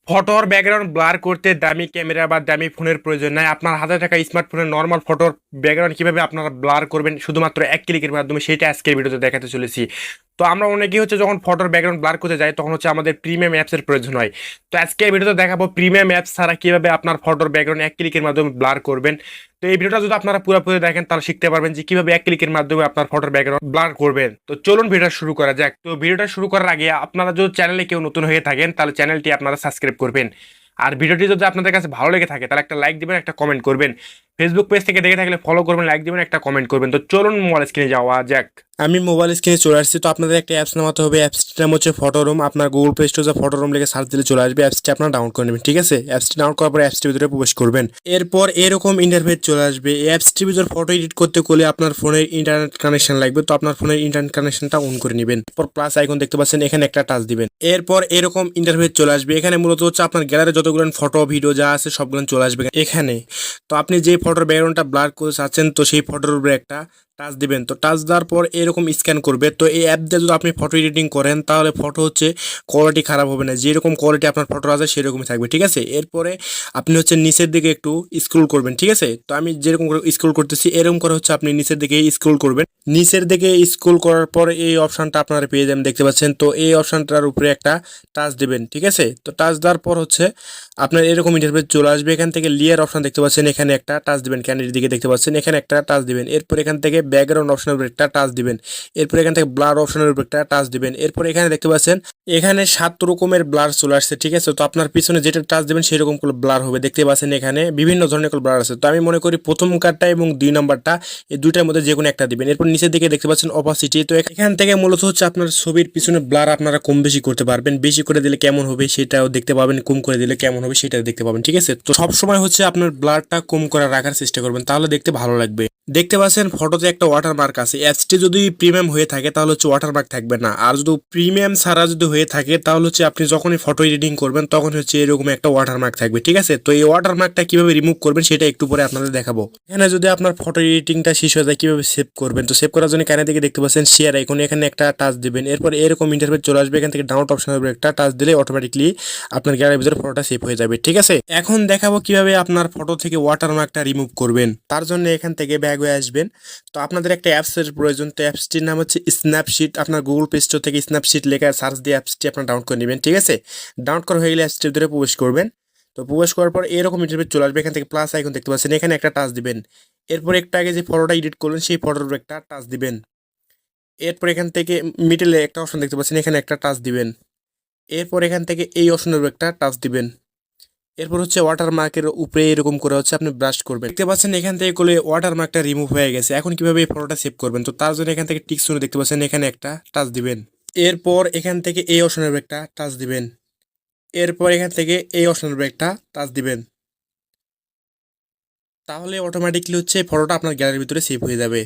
ফটোর background blur করতে দামি ক্যামেরা বা দামি ফোনের প্রয়োজন নাই। আপনার হাতে থাকা স্মার্টফোনের নর্মাল ফটোর ব্যাকগ্রাউন্ড কিভাবে আপনারা ব্লার করবেন শুধুমাত্র এক ক্লিকের মাধ্যমে, সেটা আজকের ভিডিওতে দেখাতে চলেছি। তো আমরা অনেকেই হচ্ছে যখন ফটোর ব্যাকগ্রাউন্ড ব্লার করতে যাই তখন হচ্ছে আমাদের প্রিমিয়াম অ্যাপসের প্রয়োজন হয়। তো আজকের ভিডিওতে দেখাবো প্রিমিয়াম অ্যাপস ছাড়া কিভাবে আপনার ফটোর ব্যাকগ্রাউন্ড এক ক্লিকের মাধ্যমে ব্লার করবেন। তো এই ভিডিওটা যদি আপনারা পুরোপুরি দেখেন তাহলে শিখতে পারবেন যে কিভাবে এক ক্লিকের মাধ্যমে আপনার ফটোর ব্যাকগ্রাউন্ড ব্লার করবেন। তো চলুন ভিডিওটা শুরু করা যাক। তো ভিডিওটা শুরু করার আগে আপনারা যদি চ্যানেলে কেউ নতুন হয়ে থাকেন তাহলে চ্যানেলটি আপনারা সাবস্ক্রাইব করবেন। আর ভিডিওটি যদি আপনাদের কাছে ভালো লেগে থাকে তাহলে একটা লাইক দিবেন, একটা কমেন্ট করবেন। ফেসবুক পেজ থেকে দেখে থাকলে ফলো করবেন, লাইক দিবেন, একটা কমেন্ট করবেন। তো চলুন মোবাইল স্ক্রিনে যাওয়া যাক। আমি মোবাইল স্ক্রিনে চলে আসছি। তো আপনাদের একটা অ্যাপস নামাতে হবে। অ্যাপসটির নাম হচ্ছে ফটো রুম। আপনার গুগল প্লে স্টোরে ফটো রুম লিখে সার্চ দিলে চলে আসবে। অ্যাপসটি আপনারা ডাউনলোড করে নেবেন, ঠিক আছে? অ্যাপসটি ডাউনলোড করার পর অ্যাপসটির ভিতরে প্রবেশ করবেন। এরপর এরকম ইন্টারফেস চলে আসবে। এই অ্যাপসটির ভিতর ফটো এডিট করতে হলে আপনার ফোনের ইন্টারনেট কানেকশন লাগবে। তো আপনার ফোনের ইন্টারনেট কানেকশনটা অন করে নেবেন। এরপর প্লাস আইকন দেখতে পাচ্ছেন, এখানে একটা টাচ দিবেন। এরপর এরকম ইন্টারফেস চলে আসবে। এখানে মূলত হচ্ছে আপনার গ্যালারি যতগুলো ফটো ভিডিও যা আছে সবগুলো চলে আসবে এখানে। তো আপনি যে ফটোর ব্যাকগ্রাউন্ডটা ব্লার করে চাচ্ছেন তো সেই ফটোর উপরে একটা টাচ দিবেন। তো টাচ দেওয়ার পর এরকম স্ক্যান করবে। তো এই অ্যাপ দিয়ে যদি আপনি ফটো এডিটিং করেন তাহলে ফটো হচ্ছে কোয়ালিটি খারাপ হবে না, যেরকম কোয়ালিটি আপনার ফটো আছে সেরকমই থাকবে, ঠিক আছে? এরপরে আপনি হচ্ছে নিচের দিকে একটু স্ক্রল করবেন, ঠিক আছে? তো আমি যেরকম করে স্ক্রল করতেছি এরকম করে হচ্ছে আপনি নিচের দিকে স্ক্রল করবেন। নিচের দিকে স্ক্রল করার পর এই অপশনটা আপনারা পেয়ে যাবেন, দেখতে পাচ্ছেন। তো এই অপশনটার উপরে একটা টাচ দিবেন, ঠিক আছে? তো টাচ দেওয়ার পর হচ্ছে আপনার এরকম ইন্টারফেস চলে আসবে। এখান থেকে লেয়ার অপশন দেখতে পাচ্ছেন, এখানে একটা টাচ দিবেন। ক্যান্ডিডের দিকে দেখতে পাচ্ছেন, এখানে একটা টাচ দিবেন। এরপর এখান থেকে ব্যাকগ্রাউন্ড অপশনের উপর একটা টাচ দিবেন। এরপর এখান থেকে ব্লার অপশনের উপর একটা টাচ দিবেন। এরপর এখানে দেখতে পাচ্ছেন এখানে 7 রকমের ব্লার চলে আসছে, ঠিক আছে? তো আপনার পিছনে যেটা টাচ দিবেন সেরকম করে ব্লার হবে, দেখতে পাচ্ছেন। এখানে বিভিন্ন ধরনের ব্লার আছে। তো আমি মনে করি প্রথম কার্ডটা এবং 2 নম্বরটা, এই দুইটার মধ্যে যে কোনো একটা দিবেন। এরপর নিচের দিকে দেখতে পাচ্ছেন অপাসিটি। তো এখান থেকে মূলত হচ্ছে আপনার ছবির পিছনে ব্লার আপনারা কম বেশি করতে পারবেন। বেশি করে দিলে কেমন হবে সেটাও দেখতে পাবেন, কম করে দিলে কেমন হবে সেটাও দেখতে পাবেন, ঠিক আছে? তো সব সময় হচ্ছে আপনার ব্লারটা কম করে রাখার চেষ্টা করবেন, তাহলে দেখতে ভালো লাগবে। দেখতে পাচ্ছেন ফটোতে একটা ওয়াটারমার্ক আছে। অ্যাপসটি যদি প্রিমিয়াম হয়ে থাকে তাহলে হচ্ছে ওয়াটারমার্ক থাকবে না। আর যদি প্রিমিয়াম ছাড়া যদি হয়ে থাকে তাহলে হচ্ছে আপনি যখনই ফটো এডিটিং করবেন তখন হচ্ছে এরকম একটা ওয়াটারমার্ক থাকবে, ঠিক আছে? তো এই ওয়াটারমার্কটা কিভাবে রিমুভ করবেন সেটা একটু পরে আপনাদের দেখাবো। এখানে যদি আপনার ফটো এডিটিংটা শেষ হয়ে যায় কিভাবে সেভ করবেন, তো সেভ করার জন্য কানে দিকে দেখতে পাচ্ছেন শেয়ার আইকন, এখানে একটা টাচ দিবেন। এরপর এরকম ইন্টারফেস চলে আসবে। এখান থেকে ডাউনলোড অপশনের উপর একটা টাচ দিলে অটোমেটিকলি আপনার গ্যালারির ভিতরে ফটোটা সেভ হয়ে যাবে, ঠিক আছে? এখন দেখাবো কিভাবে আপনার ফটো থেকে ওয়াটারমার্কটা রিমুভ করবেন। তার জন্য এখান থেকে ব্যাক হয়ে আসবেন। তো আপনাদের একটা অ্যাপসের প্রয়োজন। তো অ্যাপসটির নাম হচ্ছে স্ন্যাপশিট। আপনার গুগল প্লে স্টোর থেকে স্ন্যাপশিট লেখা সার্চ দিয়ে অ্যাপসটি আপনার ডাউনলোড করে নেবেন, ঠিক আছে? ডাউনলোড করা হয়ে গেলে অ্যাপসটির ভিতরে প্রবেশ করবেন। তো প্রবেশ করার পর এরকম ইন্টারফেস চলে আসবে। এখান থেকে প্লাস আইকন দেখতে পাচ্ছেন, এখানে একটা টাচ দিবেন। এরপর একটা আগে যে ফটোটা এডিট করলেন সেই ফটোর উপর একটা টাচ দিবেন। এরপর এখান থেকে মিডলে একটা অপশন দেখতে পাচ্ছেন, এখানে একটা টাচ দিবেন। এরপর এখান থেকে এই অপশনের উপর একটা টাচ দিবেন। এরপর হচ্ছে ওয়াটারমার্কের উপরে এরকম করে হচ্ছে আপনি ব্রাশ করবেন। দেখতে পাচ্ছেন এখান থেকে করলে ওয়াটারমার্কটা রিমুভ হয়ে গেছে। এখন কিভাবে এই ফটোটা সেভ করবেন, তো তার জন্য এখান থেকে টিক চিহ্ন দেখতে পাচ্ছেন, এখানে একটা টাচ দিবেন। এরপর এখান থেকে এই অপশনের উপর একটা টাচ দিবেন। এরপর এখান থেকে এই অপশনের উপর একটা টাচ দিবেন। তাহলে অটোমেটিকলি হচ্ছে ফটোটা আপনার গ্যালারির ভিতরে সেভ হয়ে যাবে।